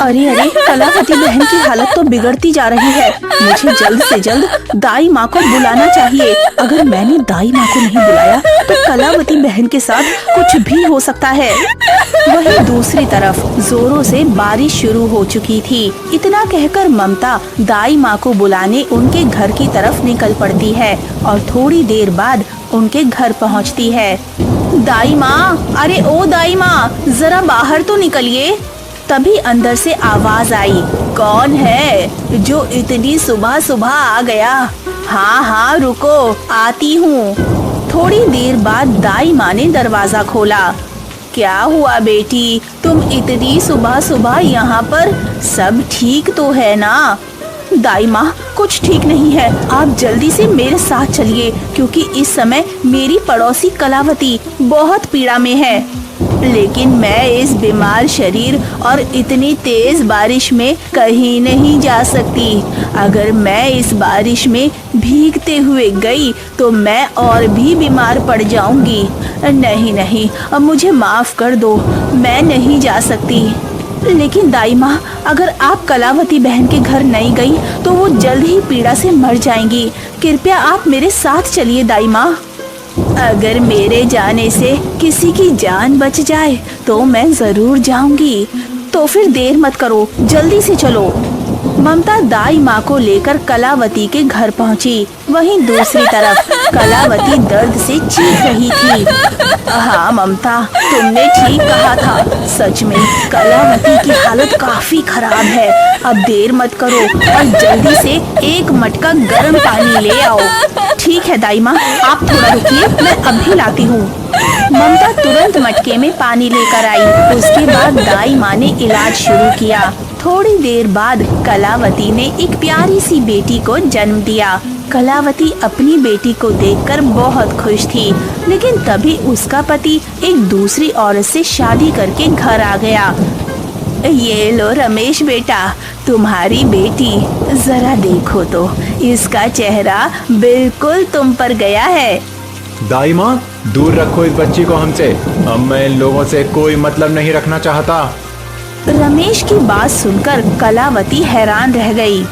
अरे अरे, कलावती बहन की हालत तो बिगड़ती जा रही है। मुझे जल्द से जल्द दाई माँ को बुलाना चाहिए। अगर मैंने दाई माँ को नहीं बुलाया तो कलावती बहन के साथ कुछ भी हो सकता है। वहीं दूसरी तरफ जोरों से बारिश शुरू हो चुकी थी। इतना कहकर ममता दाई माँ को बुलाने उनके घर की तरफ निकल पड़ती है और थोड़ी देर बाद उनके घर पहुँचती है। दाई माँ, अरे ओ दाई माँ, जरा बाहर तो निकलिए। तभी अंदर से आवाज आई, कौन है जो इतनी सुबह सुबह आ गया? हाँ हाँ रुको, आती हूँ। थोड़ी देर बाद दाई माँ ने दरवाजा खोला। क्या हुआ बेटी, तुम इतनी सुबह सुबह यहाँ पर? सब ठीक तो है ना? दाई माँ, कुछ ठीक नहीं है। आप जल्दी से मेरे साथ चलिए, क्योंकि इस समय मेरी पड़ोसी कलावती बहुत पीड़ा में है। लेकिन मैं इस बीमार शरीर और इतनी तेज बारिश में कहीं नहीं जा सकती। अगर मैं इस बारिश में भीगते हुए गई तो मैं और भी बीमार पड़ जाऊंगी। नहीं नहीं, अब मुझे माफ कर दो, मैं नहीं जा सकती। लेकिन दाई माँ, अगर आप कलावती बहन के घर नहीं गई तो वो जल्द ही पीड़ा से मर जाएंगी। कृपया आप मेरे साथ चलिए दाई माँ। अगर मेरे जाने से किसी की जान बच जाए तो मैं जरूर जाऊंगी। तो फिर देर मत करो, जल्दी से चलो। ममता दाई माँ को लेकर कलावती के घर पहुँची। वहीं दूसरी तरफ कलावती दर्द से चीख रही थी। हाँ ममता, तुमने ठीक कहा था। सच में कलावती की हालत काफी खराब है। अब देर मत करो और जल्दी से एक मटका गर्म पानी ले आओ। ठीक है दाई माँ, आप थोड़ा रुकिए, मैं अभी लाती हूँ। ममता तुरंत मटके में पानी लेकर आई। उसके बाद दाई माँ ने इलाज शुरू किया। थोड़ी देर बाद कलावती ने एक प्यारी सी बेटी को जन्म दिया। कलावती अपनी बेटी को देखकर बहुत खुश थी, लेकिन तभी उसका पति एक दूसरी औरत से शादी करके घर आ गया। ये लो रमेश बेटा, तुम्हारी बेटी। जरा देखो तो, इसका चेहरा बिल्कुल तुम पर गया है। दाई माँ, दूर रखो इस बच्ची को हमसे। अब मैं इन लोगों से कोई मतलब नहीं रखना चाहता। रमेश की बात सुनकर कलावती हैरान रह गई।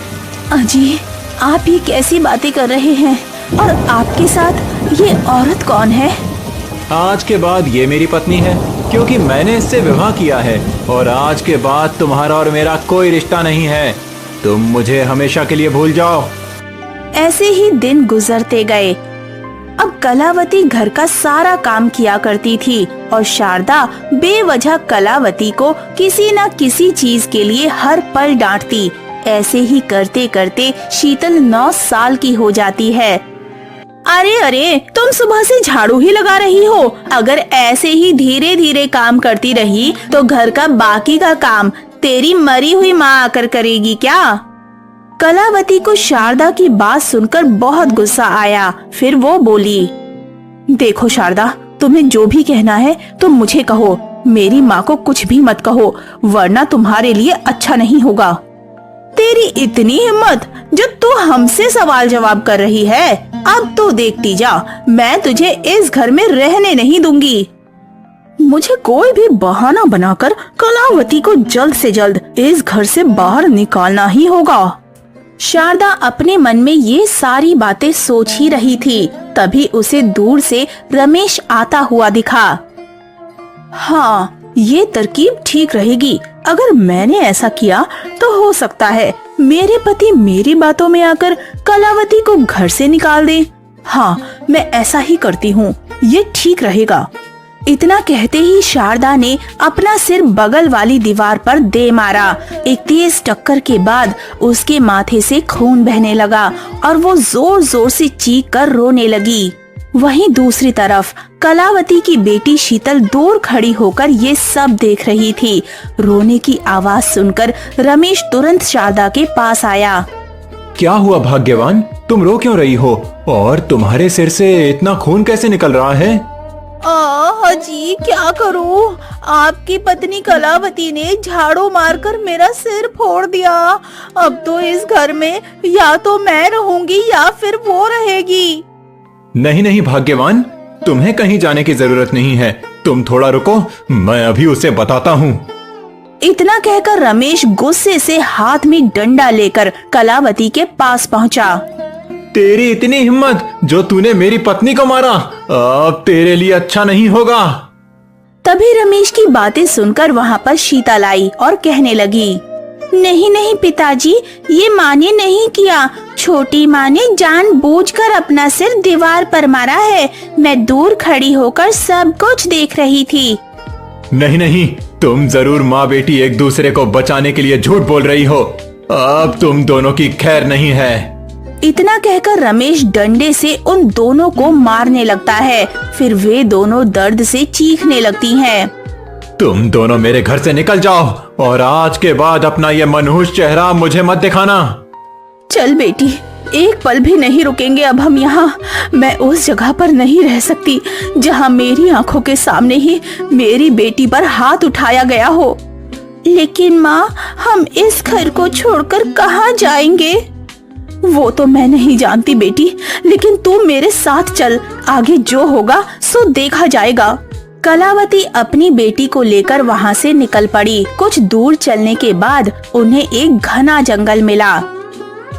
अजी, आप ये कैसी बातें कर रहे हैं? और आपके साथ ये औरत कौन है? आज के बाद ये मेरी पत्नी है, क्योंकि मैंने इससे विवाह किया है। और आज के बाद तुम्हारा और मेरा कोई रिश्ता नहीं है। तुम मुझे हमेशा के लिए भूल जाओ। ऐसे ही दिन गुजरते गए। अब कलावती घर का सारा काम किया करती थी और शारदा बेवजह कलावती को किसी न किसी चीज के लिए हर पल डांटती। ऐसे ही करते करते शीतल 9 साल की हो जाती है। अरे अरे, तुम सुबह से झाड़ू ही लगा रही हो। अगर ऐसे ही धीरे धीरे काम करती रही तो घर का बाकी का काम तेरी मरी हुई माँ आकर करेगी क्या? कलावती को शारदा की बात सुनकर बहुत गुस्सा आया। फिर वो बोली, देखो शारदा, तुम्हें जो भी कहना है तुम मुझे कहो। मेरी माँ को कुछ भी मत कहो, वरना तुम्हारे लिए अच्छा नहीं होगा। तेरी इतनी हिम्मत जो तू हमसे सवाल जवाब कर रही है? अब तो देखती जा, मैं तुझे इस घर में रहने नहीं दूंगी। मुझे कोई भी बहाना बनाकर कलावती को जल्द से जल्द इस घर से बाहर निकालना ही होगा। शारदा अपने मन में ये सारी बातें सोच ही रही थी। तभी उसे दूर से रमेश आता हुआ दिखा। हाँ, ये तरकीब ठीक रहेगी। अगर मैंने ऐसा किया तो हो सकता है मेरे पति मेरी बातों में आकर कलावती को घर से निकाल दे। हाँ, मैं ऐसा ही करती हूँ, ये ठीक रहेगा। इतना कहते ही शारदा ने अपना सिर बगल वाली दीवार पर दे मारा। एक तेज टक्कर के बाद उसके माथे से खून बहने लगा और वो जोर जोर से चीख कर रोने लगी। वहीं दूसरी तरफ कलावती की बेटी शीतल दूर खड़ी होकर ये सब देख रही थी। रोने की आवाज सुनकर रमेश तुरंत शारदा के पास आया। क्या हुआ भाग्यवान, तुम रो क्यों रही हो? और तुम्हारे सिर से इतना खून कैसे निकल रहा है? जी, क्या करूं? आपकी पत्नी कलावती ने झाड़ू मारकर मेरा सिर फोड़ दिया। अब तो इस घर में या तो मैं रहूंगी या फिर वो रहेगी। नहीं नहीं भाग्यवान, तुम्हें कहीं जाने की जरूरत नहीं है। तुम थोड़ा रुको, मैं अभी उसे बताता हूँ। इतना कहकर रमेश गुस्से से हाथ में डंडा लेकर कलावती के पास पहुंचा। तेरी इतनी हिम्मत जो तूने मेरी पत्नी को मारा, अब तेरे लिए अच्छा नहीं होगा। तभी रमेश की बातें सुनकर वहाँ पर शीतल आई और कहने लगी, नहीं नहीं पिताजी, ये माँ ने नहीं किया। छोटी माँ ने जानबूझकर अपना सिर दीवार पर मारा है। मैं दूर खड़ी होकर सब कुछ देख रही थी। नहीं नहीं, तुम जरूर माँ बेटी एक दूसरे को बचाने के लिए झूठ बोल रही हो। अब तुम दोनों की खैर नहीं है। इतना कहकर रमेश डंडे से उन दोनों को मारने लगता है। फिर वे दोनों दर्द से चीखने लगती हैं। तुम दोनों मेरे घर से निकल जाओ और आज के बाद अपना ये मनहूस चेहरा मुझे मत दिखाना। चल बेटी, एक पल भी नहीं रुकेंगे अब हम यहाँ। मैं उस जगह पर नहीं रह सकती जहाँ मेरी आंखों के सामने ही मेरी बेटी पर हाथ उठाया गया हो। लेकिन माँ, हम इस घर को छोड़कर कहाँ जाएंगे? वो तो मैं नहीं जानती बेटी, लेकिन तू मेरे साथ चल। आगे जो होगा सो देखा जाएगा। कलावती अपनी बेटी को लेकर वहाँ से निकल पड़ी। कुछ दूर चलने के बाद उन्हें एक घना जंगल मिला।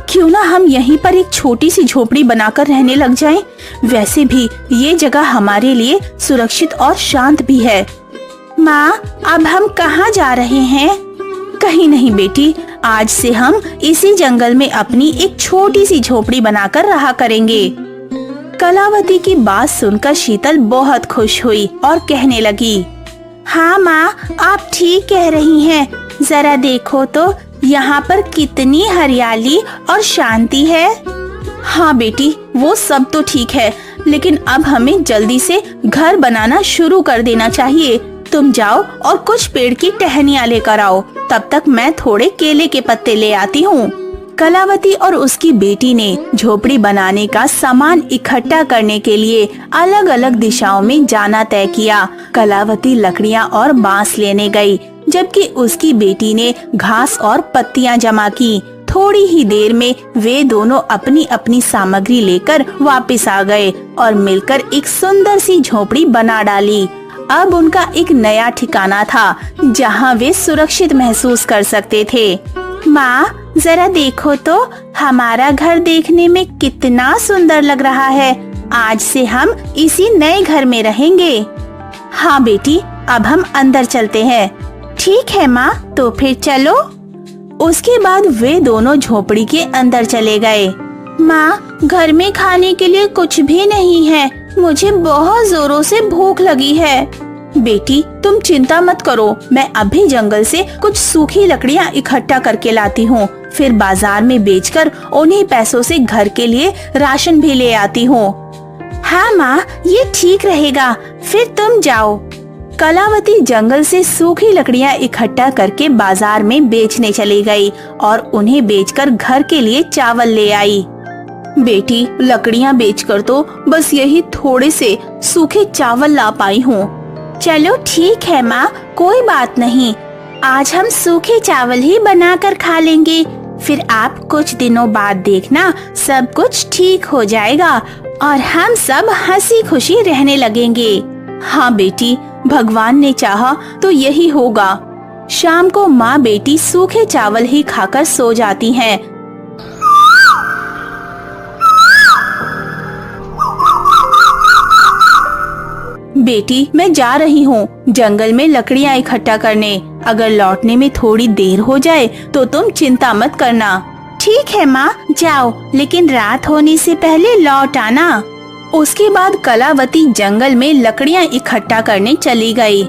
क्यों ना हम यहीं पर एक छोटी सी झोपड़ी बनाकर रहने लग जाएं? वैसे भी ये जगह हमारे लिए सुरक्षित और शांत भी है। माँ, अब हम कहाँ जा रहे हैं? कहीं नहीं बेटी, आज से हम इसी जंगल में अपनी एक छोटी सी झोपड़ी बनाकर रहा करेंगे। कलावती की बात सुनकर शीतल बहुत खुश हुई और कहने लगी, हाँ माँ, आप ठीक कह रही हैं। जरा देखो तो यहाँ पर कितनी हरियाली और शांति है। हाँ बेटी, वो सब तो ठीक है, लेकिन अब हमें जल्दी से घर बनाना शुरू कर देना चाहिए। तुम जाओ और कुछ पेड़ की टहनियाँ लेकर आओ। तब तक मैं थोड़े केले के पत्ते ले आती हूँ। कलावती और उसकी बेटी ने झोपड़ी बनाने का सामान इकट्ठा करने के लिए अलग अलग दिशाओं में जाना तय किया। कलावती लकड़ियाँ और बांस लेने गई, जबकि उसकी बेटी ने घास और पत्तियाँ जमा की। थोड़ी ही देर में वे दोनों अपनी अपनी सामग्री लेकर वापस आ गए और मिलकर एक सुंदर सी झोपड़ी बना डाली। अब उनका एक नया ठिकाना था जहाँ वे सुरक्षित महसूस कर सकते थे। माँ, जरा देखो तो हमारा घर देखने में कितना सुंदर लग रहा है। आज से हम इसी नए घर में रहेंगे। हाँ बेटी, अब हम अंदर चलते हैं। ठीक है माँ, तो फिर चलो। उसके बाद वे दोनों झोपड़ी के अंदर चले गए। माँ, घर में खाने के लिए कुछ भी नहीं है। मुझे बहुत जोरों से भूख लगी है। बेटी, तुम चिंता मत करो, मैं अभी जंगल से कुछ सूखी लकड़ियाँ इकट्ठा करके लाती हूँ। फिर बाजार में बेचकर उन्हीं पैसों से घर के लिए राशन भी ले आती हूँ। हाँ माँ, ये ठीक रहेगा। फिर तुम जाओ। कलावती जंगल से सूखी लकड़ियाँ इकट्ठा करके बाजार में बेचने चली गई और उन्हें बेचकर घर के लिए चावल ले आई। बेटी, लकड़ियाँ बेचकर तो बस यही थोड़े से सूखे चावल ला पाई हूँ। चलो ठीक है माँ, कोई बात नहीं। आज हम सूखे चावल ही बनाकर खा लेंगे। फिर आप कुछ दिनों बाद देखना, सब कुछ ठीक हो जाएगा और हम सब हंसी खुशी रहने लगेंगे। हाँ बेटी, भगवान ने चाहा तो यही होगा। शाम को माँ बेटी सूखे चावल ही खाकर सो जाती हैं। बेटी, मैं जा रही हूँ जंगल में लकड़ियाँ इकट्ठा करने। अगर लौटने में थोड़ी देर हो जाए तो तुम चिंता मत करना। ठीक है माँ, जाओ, लेकिन रात होने से पहले लौट आना। उसके बाद कलावती जंगल में लकड़ियाँ इकट्ठा करने चली गई।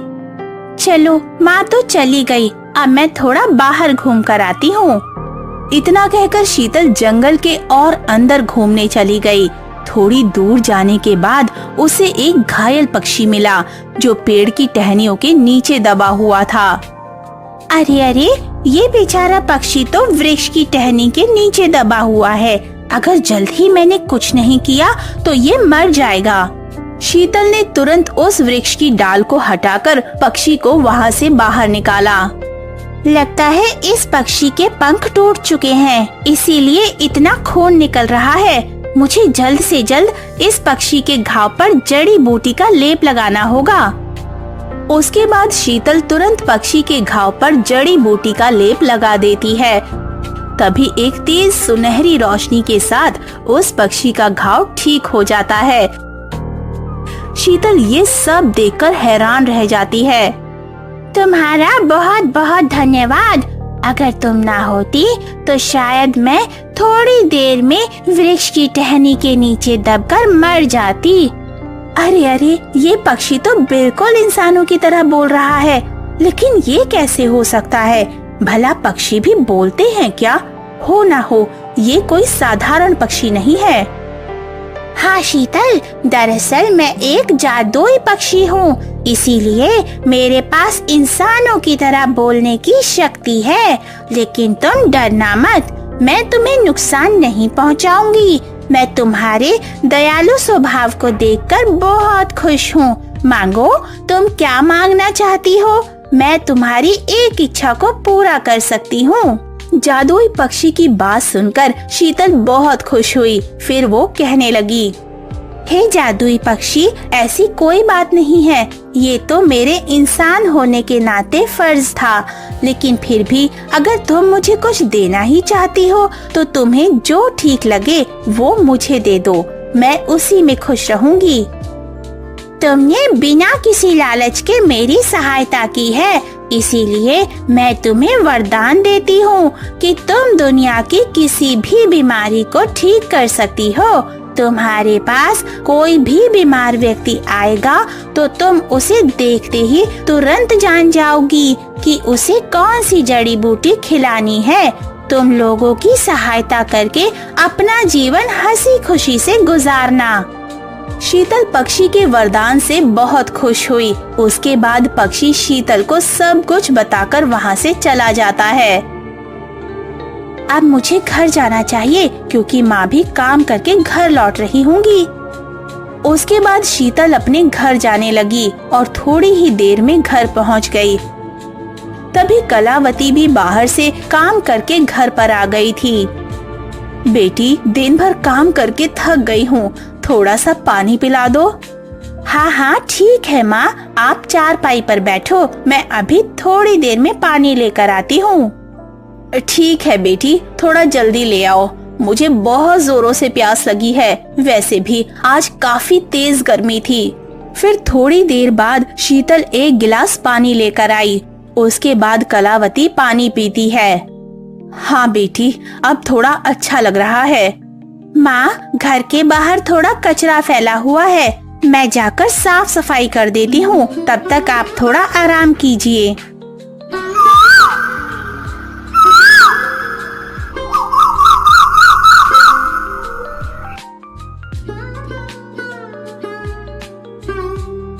चलो, माँ तो चली गई, अब मैं थोड़ा बाहर घूम कर आती हूँ। इतना कहकर शीतल जंगल के और अंदर घूमने चली गई। थोड़ी दूर जाने के बाद उसे एक घायल पक्षी मिला जो पेड़ की टहनियों के नीचे दबा हुआ था। अरे अरे, ये बेचारा पक्षी तो वृक्ष की टहनी के नीचे दबा हुआ है। अगर जल्द ही मैंने कुछ नहीं किया तो ये मर जाएगा। शीतल ने तुरंत उस वृक्ष की डाल को हटाकर पक्षी को वहाँ से बाहर निकाला। लगता है इस पक्षी के पंख टूट चुके हैं, इसीलिए इतना खून निकल रहा है। मुझे जल्द से जल्द इस पक्षी के घाव पर जड़ी बूटी का लेप लगाना होगा। उसके बाद शीतल तुरंत पक्षी के घाव पर जड़ी बूटी का लेप लगा देती है। तभी एक तेज सुनहरी रोशनी के साथ उस पक्षी का घाव ठीक हो जाता है। शीतल ये सब देखकर हैरान रह जाती है। तुम्हारा बहुत बहुत धन्यवाद। अगर तुम ना होती तो शायद मैं थोड़ी देर में वृक्ष की टहनी के नीचे दबकर मर जाती। अरे अरे, ये पक्षी तो बिल्कुल इंसानों की तरह बोल रहा है, लेकिन ये कैसे हो सकता है? भला पक्षी भी बोलते हैं क्या? हो ना हो ये कोई साधारण पक्षी नहीं है। हाँ शीतल, दरअसल मैं एक जादुई पक्षी हूँ, इसीलिए मेरे पास इंसानों की तरह बोलने की शक्ति है। लेकिन तुम डरना मत, मैं तुम्हें नुकसान नहीं पहुँचाऊंगी। मैं तुम्हारे दयालु स्वभाव को देखकर बहुत खुश हूँ। मांगो, तुम क्या मांगना चाहती हो? मैं तुम्हारी एक इच्छा को पूरा कर सकती हूँ। जादुई पक्षी की बात सुनकर शीतल बहुत खुश हुई। फिर वो कहने लगी, हे जादुई पक्षी, ऐसी कोई बात नहीं है। ये तो मेरे इंसान होने के नाते फर्ज था, लेकिन फिर भी अगर तुम मुझे कुछ देना ही चाहती हो तो तुम्हें जो ठीक लगे वो मुझे दे दो, मैं उसी में खुश रहूंगी। तुमने बिना किसी लालच के मेरी सहायता की है, इसीलिए मैं तुम्हें वरदान देती हूँ कि तुम दुनिया की किसी भी बीमारी को ठीक कर सकती हो। तुम्हारे पास कोई भी बीमार व्यक्ति आएगा तो तुम उसे देखते ही तुरंत जान जाओगी कि उसे कौन सी जड़ी बूटी खिलानी है। तुम लोगों की सहायता करके अपना जीवन हंसी खुशी से गुजारना। शीतल पक्षी के वरदान से बहुत खुश हुई। उसके बाद पक्षी शीतल को सब कुछ बताकर वहाँ से चला जाता है। अब मुझे घर जाना चाहिए क्योंकि माँ भी काम करके घर लौट रही होंगी। उसके बाद शीतल अपने घर जाने लगी और थोड़ी ही देर में घर पहुँच गई। तभी कलावती भी बाहर से काम करके घर पर आ गई थी। बेटी, दिन भर काम करके थक गई हूँ, थोड़ा सा पानी पिला दो। हाँ हाँ ठीक है माँ, आप चारपाई पर बैठो, मैं अभी थोड़ी देर में पानी लेकर आती हूँ। ठीक है बेटी, थोड़ा जल्दी ले आओ, मुझे बहुत जोरों से प्यास लगी है। वैसे भी आज काफी तेज गर्मी थी। फिर थोड़ी देर बाद शीतल एक गिलास पानी लेकर आई। उसके बाद कलावती पानी पीती है। हाँ बेटी, अब थोड़ा अच्छा लग रहा है। माँ, घर के बाहर थोड़ा कचरा फैला हुआ है, मैं जाकर साफ सफाई कर देती हूँ, तब तक आप थोड़ा आराम कीजिए।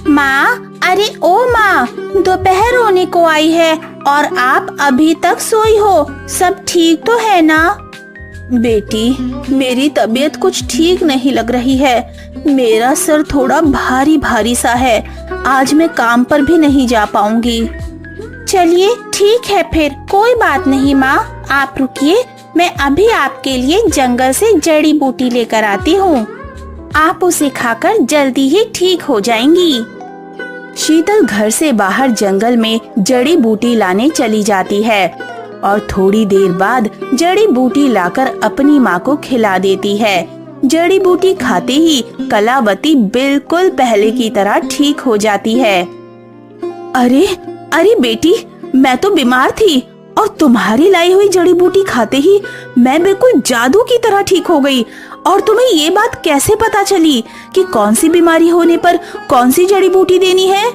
माँ, अरे ओ माँ, दोपहर होने को आई है और आप अभी तक सोई हो, सब ठीक तो है ना? बेटी, मेरी तबीयत कुछ ठीक नहीं लग रही है, मेरा सर थोड़ा भारी भारी सा है, आज मैं काम पर भी नहीं जा पाऊंगी। चलिए ठीक है फिर, कोई बात नहीं माँ, आप रुकिए, मैं अभी आपके लिए जंगल से जड़ी बूटी लेकर आती हूँ, आप उसे खाकर जल्दी ही ठीक हो जाएंगी। शीतल घर से बाहर जंगल में जड़ी बूटी लाने चली जाती है और थोड़ी देर बाद जड़ी बूटी लाकर अपनी माँ को खिला देती है। जड़ी बूटी खाते ही कलावती बिल्कुल पहले की तरह ठीक हो जाती है। अरे अरे बेटी, मैं तो बीमार थी और तुम्हारी लाई हुई जड़ी बूटी खाते ही मैं बिल्कुल जादू की तरह ठीक हो गई। और तुम्हें ये बात कैसे पता चली कि कौन सी बीमारी होने पर कौन सी जड़ी बूटी देनी है?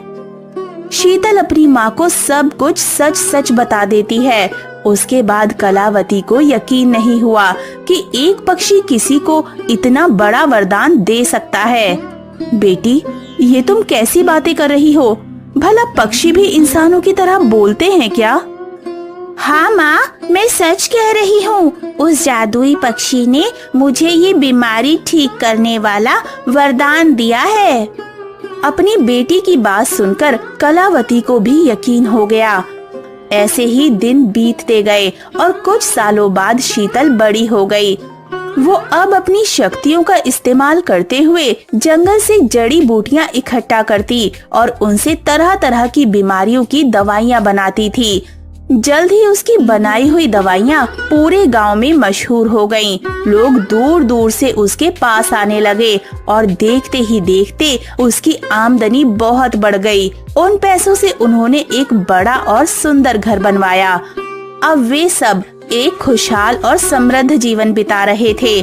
शीतल अपनी माँ को सब कुछ सच सच बता देती है। उसके बाद कलावती को यकीन नहीं हुआ कि एक पक्षी किसी को इतना बड़ा वरदान दे सकता है। बेटी, ये तुम कैसी बातें कर रही हो? भला पक्षी भी इंसानों की तरह बोलते हैं क्या? हाँ माँ, मैं सच कह रही हूँ, उस जादुई पक्षी ने मुझे ये बीमारी ठीक करने वाला वरदान दिया है। अपनी बेटी की बात सुनकर कलावती को भी यकीन हो गया। ऐसे ही दिन बीतते गए और कुछ सालों बाद शीतल बड़ी हो गई। वो अब अपनी शक्तियों का इस्तेमाल करते हुए जंगल से जड़ी बूटियां इकट्ठा करती और उनसे तरह तरह की बीमारियों की दवाइयां बनाती थी। जल्द ही उसकी बनाई हुई दवाइयां पूरे गांव में मशहूर हो गईं। लोग दूर दूर से उसके पास आने लगे और देखते ही देखते उसकी आमदनी बहुत बढ़ गई। उन पैसों से उन्होंने एक बड़ा और सुंदर घर बनवाया। अब वे सब एक खुशहाल और समृद्ध जीवन बिता रहे थे।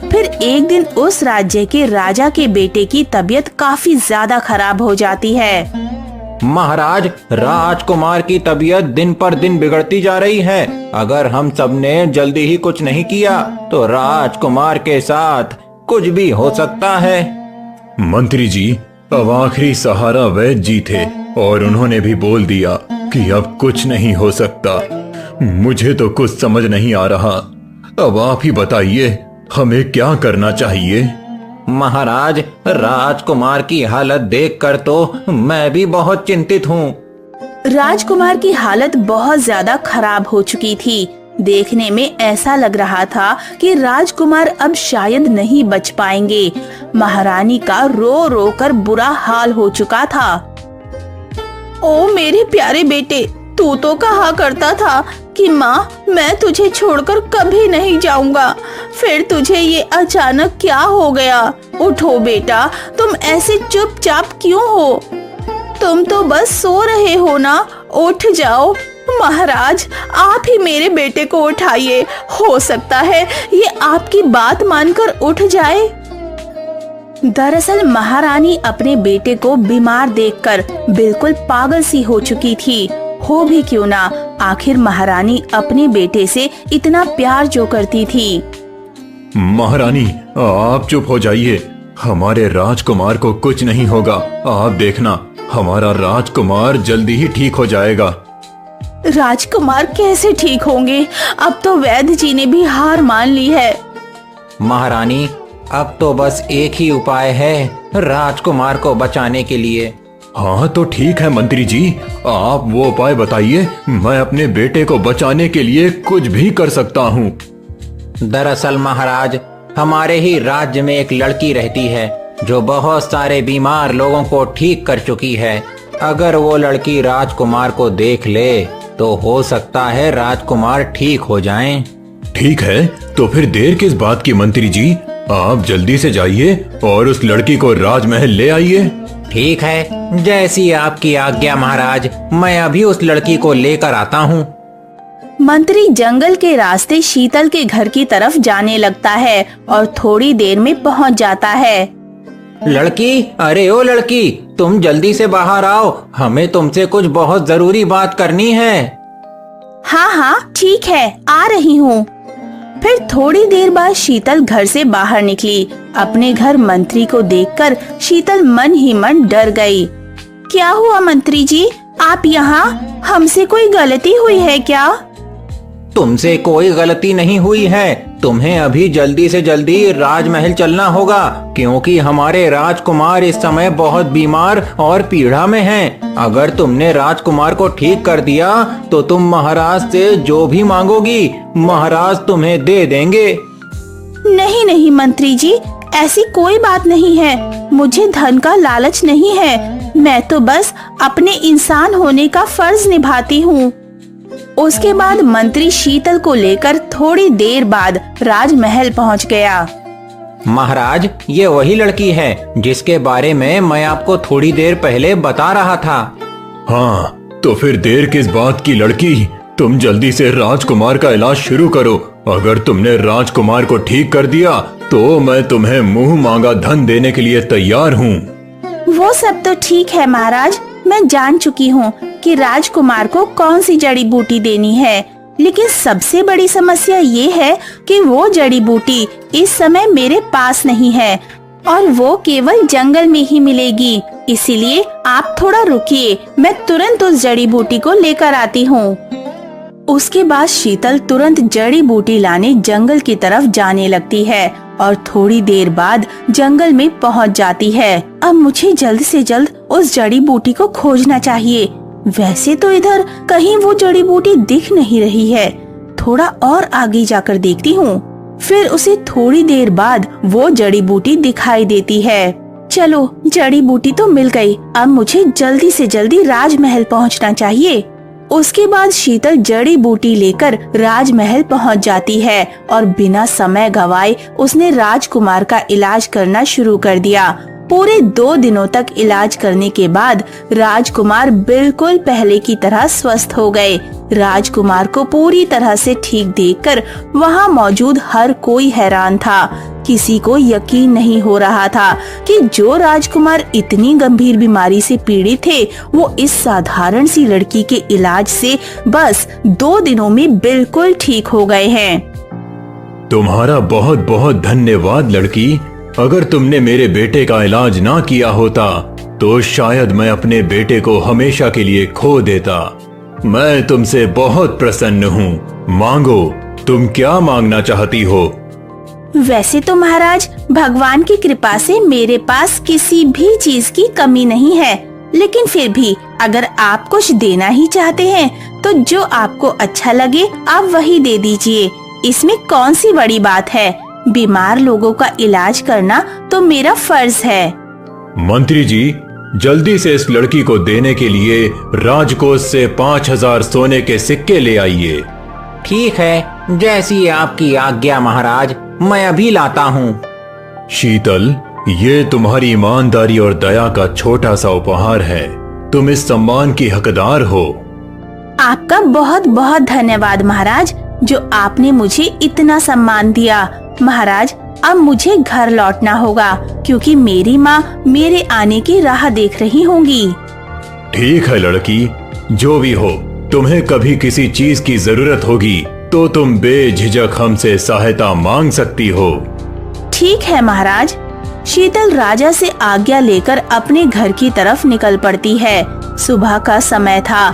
फिर एक दिन उस राज्य के राजा के बेटे की तबीयत काफी ज्यादा खराब हो जाती है। महाराज, राजकुमार की तबीयत दिन पर दिन बिगड़ती जा रही है। अगर हम सब ने जल्दी ही कुछ नहीं किया तो राजकुमार के साथ कुछ भी हो सकता है। मंत्री जी, अब आखिरी सहारा वैद्य जी थे और उन्होंने भी बोल दिया कि अब कुछ नहीं हो सकता। मुझे तो कुछ समझ नहीं आ रहा। अब आप ही बताइए, हमें क्या करना चाहिए? महाराज, राजकुमार की हालत देखकर तो मैं भी बहुत चिंतित हूँ। राजकुमार की हालत बहुत ज्यादा खराब हो चुकी थी। देखने में ऐसा लग रहा था कि राजकुमार अब शायद नहीं बच पाएंगे। महारानी का रो रो कर बुरा हाल हो चुका था। ओ मेरे प्यारे बेटे, तू तो कहा करता था कि माँ, मैं तुझे छोड़कर कभी नहीं जाऊंगा। फिर तुझे ये अचानक क्या हो गया? उठो बेटा, तुम ऐसे चुपचाप क्यों हो? तुम तो बस सो रहे हो ना, उठ जाओ। महाराज, आप ही मेरे बेटे को उठाइए। हो सकता है ये आपकी बात मानकर उठ जाए। दरअसल महारानी अपने बेटे को बीमार देखकर बिल्कुल पागल सी हो चुकी थी। हो भी क्यों ना, आखिर महारानी अपने बेटे से इतना प्यार जो करती थी। महारानी, आप चुप हो जाइए। हमारे राजकुमार को कुछ नहीं होगा। आप देखना, हमारा राजकुमार जल्दी ही ठीक हो जाएगा। राजकुमार कैसे ठीक होंगे? अब तो वैद्य जी ने भी हार मान ली है। महारानी, अब तो बस एक ही उपाय है राजकुमार को बचाने के लिए। हाँ तो ठीक है मंत्री जी, आप वो उपाय बताइए। मैं अपने बेटे को बचाने के लिए कुछ भी कर सकता हूँ। दरअसल महाराज, हमारे ही राज्य में एक लड़की रहती है जो बहुत सारे बीमार लोगों को ठीक कर चुकी है। अगर वो लड़की राजकुमार को देख ले तो हो सकता है राजकुमार ठीक हो जाएं। ठीक है, तो फिर देर किस बात की मंत्री जी, आप जल्दी से जाइए और उस लड़की को राजमहल ले आइए। ठीक है, जैसी आपकी आज्ञा महाराज। मैं अभी उस लड़की को लेकर आता हूँ। मंत्री जंगल के रास्ते शीतल के घर की तरफ जाने लगता है और थोड़ी देर में पहुंच जाता है। लड़की, अरे ओ लड़की, तुम जल्दी से बाहर आओ। हमें तुमसे कुछ बहुत जरूरी बात करनी है। हाँ हाँ ठीक है, आ रही हूँ। फिर थोड़ी देर बाद शीतल घर से बाहर निकली। अपने घर मंत्री को देखकर शीतल मन ही मन डर गई। क्या हुआ मंत्री जी, आप यहाँ? हमसे कोई गलती हुई है क्या? तुमसे कोई गलती नहीं हुई है। तुम्हें अभी जल्दी से जल्दी राजमहल चलना होगा, क्योंकि हमारे राजकुमार इस समय बहुत बीमार और पीड़ा में हैं। अगर तुमने राजकुमार को ठीक कर दिया तो तुम महाराज से जो भी मांगोगी महाराज तुम्हें दे देंगे। नहीं नहीं मंत्री जी, ऐसी कोई बात नहीं है। मुझे धन का लालच नहीं है। मैं तो बस अपने इंसान होने का फर्ज निभाती हूँ। उसके बाद मंत्री शीतल को लेकर थोड़ी देर बाद राजमहल पहुँच गया। महाराज, ये वही लड़की है जिसके बारे में मैं आपको थोड़ी देर पहले बता रहा था। हाँ, तो फिर देर किस बात की लड़की, तुम जल्दी से राजकुमार का इलाज शुरू करो। अगर तुमने राजकुमार को ठीक कर दिया तो मैं तुम्हें मुंह मांगा धन देने के लिए तैयार हूँ। वो सब तो ठीक है महाराज, मैं जान चुकी हूँ कि राजकुमार को कौन सी जड़ी बूटी देनी है, लेकिन सबसे बड़ी समस्या ये है कि वो जड़ी बूटी इस समय मेरे पास नहीं है और वो केवल जंगल में ही मिलेगी। इसीलिए आप थोड़ा रुकिए, मैं तुरंत उस जड़ी बूटी को लेकर आती हूँ। उसके बाद शीतल तुरंत जड़ी बूटी लाने जंगल की तरफ जाने लगती है और थोड़ी देर बाद जंगल में पहुंच जाती है। अब मुझे जल्द से जल्द उस जड़ी बूटी को खोजना चाहिए। वैसे तो इधर कहीं वो जड़ी बूटी दिख नहीं रही है, थोड़ा और आगे जाकर देखती हूँ। फिर उसे थोड़ी देर बाद वो जड़ी बूटी दिखाई देती है। चलो, जड़ी बूटी तो मिल गई, अब मुझे जल्दी से जल्दी राजमहल पहुँचना चाहिए। उसके बाद शीतल जड़ी बूटी लेकर राजमहल पहुंच जाती है और बिना समय गवाए उसने राजकुमार का इलाज करना शुरू कर दिया। पूरे 2 दिनों तक इलाज करने के बाद राजकुमार बिल्कुल पहले की तरह स्वस्थ हो गए। राजकुमार को पूरी तरह से ठीक देखकर वहां मौजूद हर कोई हैरान था। किसी को यकीन नहीं हो रहा था कि जो राजकुमार इतनी गंभीर बीमारी से पीड़ित थे, वो इस साधारण सी लड़की के इलाज से बस 2 दिनों में बिल्कुल ठीक हो गए हैं। तुम्हारा बहुत बहुत धन्यवाद लड़की। अगर तुमने मेरे बेटे का इलाज ना किया होता तो शायद मैं अपने बेटे को हमेशा के लिए खो देता। मैं तुमसे बहुत प्रसन्न हूँ। मांगो, तुम क्या मांगना चाहती हो? वैसे तो महाराज, भगवान की कृपा से मेरे पास किसी भी चीज की कमी नहीं है, लेकिन फिर भी अगर आप कुछ देना ही चाहते हैं तो जो आपको अच्छा लगे आप वही दे दीजिए। इसमें कौन सी बड़ी बात है? बीमार लोगों का इलाज करना तो मेरा फर्ज है। मंत्री जी, जल्दी से इस लड़की को देने के लिए राजकोष से 5000 सोने के सिक्के ले आइए। ठीक है, जैसी आपकी आज्ञा महाराज, मैं अभी लाता हूँ। शीतल, ये तुम्हारी ईमानदारी और दया का छोटा सा उपहार है। तुम इस सम्मान की हकदार हो। आपका बहुत बहुत धन्यवाद महाराज, जो आपने मुझे इतना सम्मान दिया। महाराज, अब मुझे घर लौटना होगा क्योंकि मेरी माँ मेरे आने की राह देख रही होंगी। ठीक है लड़की, जो भी हो, तुम्हें कभी किसी चीज की जरूरत होगी तो तुम बेझिझक हमसे सहायता मांग सकती हो। ठीक है महाराज। शीतल राजा से आज्ञा लेकर अपने घर की तरफ निकल पड़ती है। सुबह का समय था।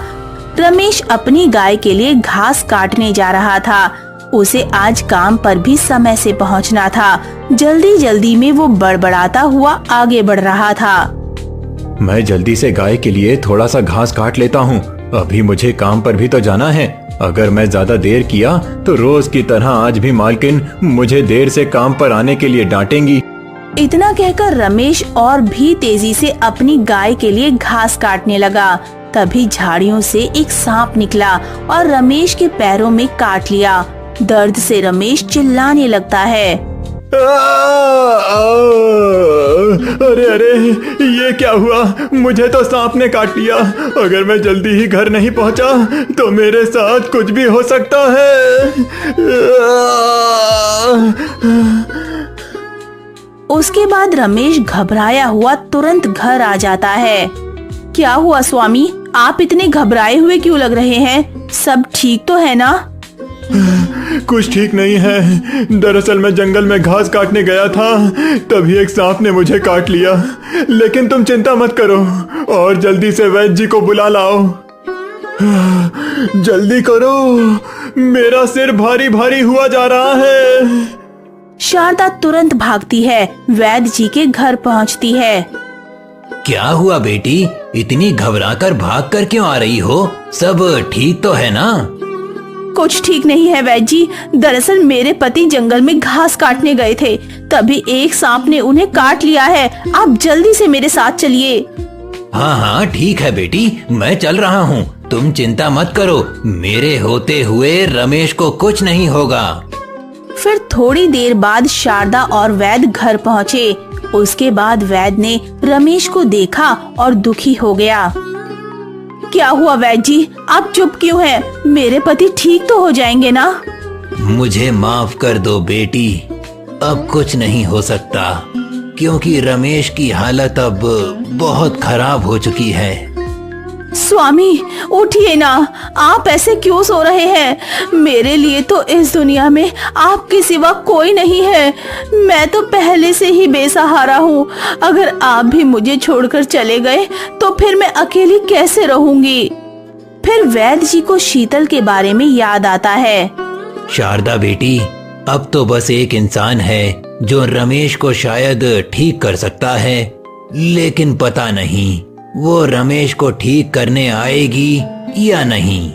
रमेश अपनी गाय के लिए घास काटने जा रहा था। उसे आज काम पर भी समय से पहुंचना था। जल्दी जल्दी में वो बड़बड़ाता हुआ आगे बढ़ रहा था। मैं जल्दी से गाय के लिए थोड़ा सा घास काट लेता हूँ, अभी मुझे काम पर भी तो जाना है। अगर मैं ज्यादा देर किया तो रोज की तरह आज भी मालकिन मुझे देर से काम पर आने के लिए डांटेंगी। इतना कहकर रमेश और भी तेजी से अपनी गाय के लिए घास काटने लगा। तभी झाड़ियों से एक सांप निकला और रमेश के पैरों में काट लिया। दर्द से रमेश चिल्लाने लगता है। अरे अरे, ये क्या हुआ? मुझे तो सांप ने काट लिया। अगर मैं जल्दी ही घर नहीं पहुंचा तो मेरे साथ कुछ भी हो सकता है। उसके बाद रमेश घबराया हुआ तुरंत घर आ जाता है। क्या हुआ स्वामी, आप इतने घबराए हुए क्यों लग रहे हैं? सब ठीक तो है ना? कुछ ठीक नहीं है। दरअसल मैं जंगल में घास काटने गया था, तभी एक सांप ने मुझे काट लिया। लेकिन तुम चिंता मत करो और जल्दी से वैद्य जी को बुला लाओ। जल्दी करो, मेरा सिर भारी भारी हुआ जा रहा है। शारदा तुरंत भागती है, वैद्य जी के घर पहुंचती है। क्या हुआ बेटी, इतनी घबराकर भागकर क्यों आ रही हो? सब ठीक तो है ना? कुछ ठीक नहीं है वैद्य जी। दरअसल मेरे पति जंगल में घास काटने गए थे, तभी एक सांप ने उन्हें काट लिया है। आप जल्दी से मेरे साथ चलिए। हाँ हाँ ठीक है बेटी, मैं चल रहा हूँ, तुम चिंता मत करो। मेरे होते हुए रमेश को कुछ नहीं होगा। फिर थोड़ी देर बाद शारदा और वैद्य घर पहुँचे। उसके बाद वैद्य ने रमेश को देखा और दुखी हो गया। क्या हुआ वैद्य जी, आप चुप क्यों हैं? मेरे पति ठीक तो हो जाएंगे ना? मुझे माफ कर दो बेटी, अब कुछ नहीं हो सकता क्योंकि रमेश की हालत अब बहुत खराब हो चुकी है। स्वामी उठिए ना, आप ऐसे क्यों सो रहे हैं? मेरे लिए तो इस दुनिया में आपके सिवा कोई नहीं है। मैं तो पहले से ही बेसहारा हूँ। अगर आप भी मुझे छोड़कर चले गए तो फिर मैं अकेली कैसे रहूंगी? फिर वैद्य जी को शीतल के बारे में याद आता है। शारदा बेटी, अब तो बस एक इंसान है जो रमेश को शायद ठीक कर सकता है, लेकिन पता नहीं वो रमेश को ठीक करने आएगी या नहीं।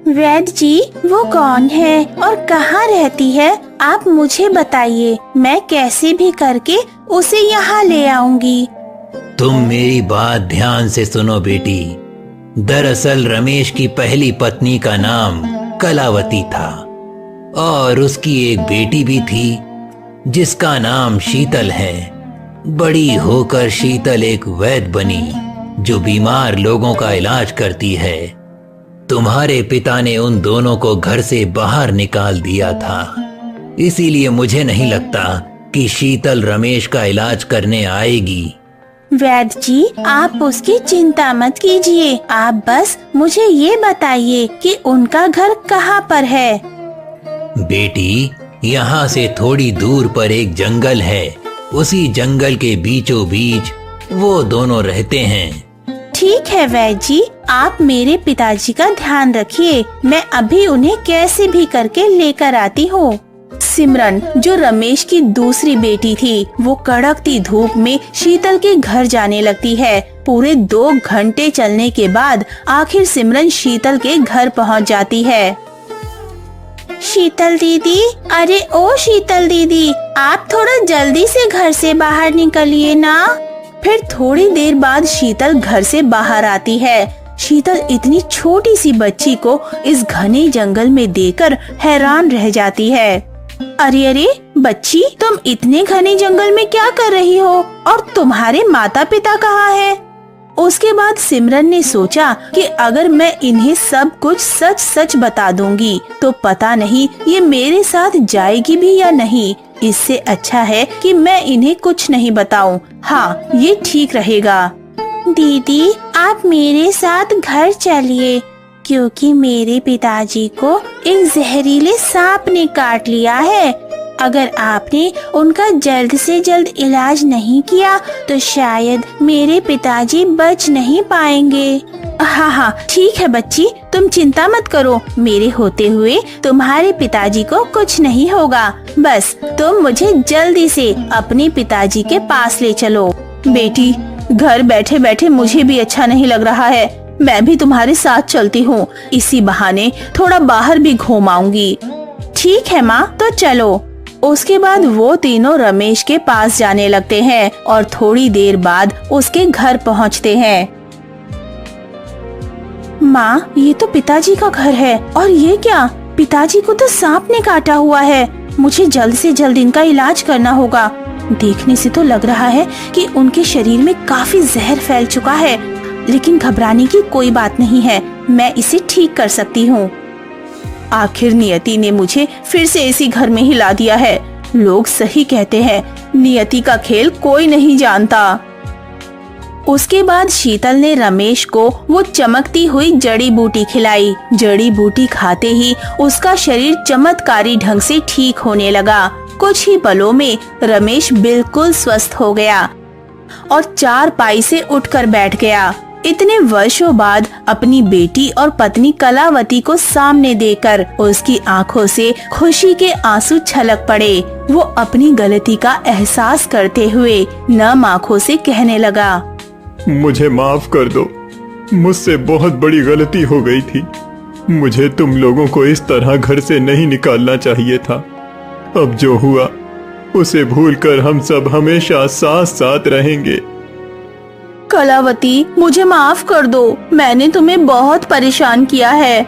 वैद्य जी, वो कौन है और कहाँ रहती है? आप मुझे बताइए, मैं कैसे भी करके उसे यहाँ ले आऊंगी। तुम मेरी बात ध्यान से सुनो बेटी। दरअसल रमेश की पहली पत्नी का नाम कलावती था और उसकी एक बेटी भी थी जिसका नाम शीतल है। बड़ी होकर शीतल एक वैद्य बनी जो बीमार लोगों का इलाज करती है। तुम्हारे पिता ने उन दोनों को घर से बाहर निकाल दिया था, इसीलिए मुझे नहीं लगता कि शीतल रमेश का इलाज करने आएगी। वैद्य जी, आप उसकी चिंता मत कीजिए। आप बस मुझे ये बताइए कि उनका घर कहाँ पर है। बेटी, यहाँ से थोड़ी दूर पर एक जंगल है। उसी जंगल के बीचों बीच वो दोनों रहते हैं। ठीक है वैद्य जी, आप मेरे पिताजी का ध्यान रखिए। मैं अभी उन्हें कैसे भी करके लेकर आती हूँ। सिमरन, जो रमेश की दूसरी बेटी थी, वो कड़कती धूप में शीतल के घर जाने लगती है। पूरे 2 घंटे चलने के बाद आखिर सिमरन शीतल के घर पहुँच जाती है। शीतल दीदी, अरे ओ शीतल दीदी, आप थोड़ा जल्दी से घर से बाहर निकलिए ना। फिर थोड़ी देर बाद शीतल घर से बाहर आती है। शीतल इतनी छोटी सी बच्ची को इस घने जंगल में देखकर हैरान रह जाती है। अरे अरे बच्ची, तुम इतने घने जंगल में क्या कर रही हो और तुम्हारे माता पिता कहाँ हैं? उसके बाद सिमरन ने सोचा कि अगर मैं इन्हें सब कुछ सच सच बता दूंगी तो पता नहीं ये मेरे साथ जाएगी भी या नहीं। इससे अच्छा है कि मैं इन्हें कुछ नहीं बताऊं। हाँ, ये ठीक रहेगा। दीदी, आप मेरे साथ घर चलिए, क्योंकि मेरे पिताजी को एक जहरीले सांप ने काट लिया है। अगर आपने उनका जल्द से जल्द इलाज नहीं किया तो शायद मेरे पिताजी बच नहीं पाएंगे। हाँ हाँ ठीक है बच्ची, तुम चिंता मत करो। मेरे होते हुए तुम्हारे पिताजी को कुछ नहीं होगा। बस तुम मुझे जल्दी से अपने पिताजी के पास ले चलो। बेटी, घर बैठे बैठे मुझे भी अच्छा नहीं लग रहा है। मैं भी तुम्हारे साथ चलती हूँ। इसी बहाने थोड़ा बाहर भी घूम आऊंगी। ठीक है माँ, तो चलो। उसके बाद वो तीनों रमेश के पास जाने लगते हैं और थोड़ी देर बाद उसके घर पहुँचते हैं। माँ, ये तो पिताजी का घर है। और ये क्या? पिताजी को तो सांप ने काटा हुआ है। मुझे जल्द से जल्द इनका इलाज करना होगा। देखने से तो लग रहा है कि उनके शरीर में काफी जहर फैल चुका है, लेकिन घबराने की कोई बात नहीं है। मैं इसे ठीक कर सकती हूँ। आखिर नियति ने मुझे फिर से इसी घर में ही ला दिया है। लोग सही कहते हैं, नियति का खेल कोई नहीं जानता। उसके बाद शीतल ने रमेश को वो चमकती हुई जड़ी बूटी खिलाई। जड़ी बूटी खाते ही उसका शरीर चमत्कारी ढंग से ठीक होने लगा। कुछ ही पलों में रमेश बिल्कुल स्वस्थ हो गया और 4 पाई से उठकर बैठ गया। इतने वर्षों बाद अपनी बेटी और पत्नी कलावती को सामने देखकर उसकी आंखों से खुशी के आंसू छलक पड़े। वो अपनी गलती का एहसास करते हुए नम आंखों से कहने लगा, मुझे माफ कर दो। मुझसे बहुत बड़ी गलती हो गई थी। मुझे तुम लोगों को इस तरह घर से नहीं निकालना चाहिए था। अब जो हुआ उसे भूलकर हम सब हमेशा साथ साथ रहेंगे। कलावती, मुझे माफ कर दो। मैंने तुम्हें बहुत परेशान किया है।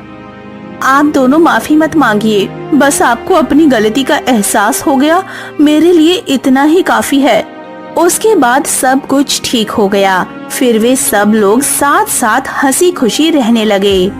आप दोनों माफी मत मांगिए। बस आपको अपनी गलती का एहसास हो गया, मेरे लिए इतना ही काफी है। उसके बाद सब कुछ ठीक हो गया। फिर वे सब लोग साथ साथ हंसी खुशी रहने लगे।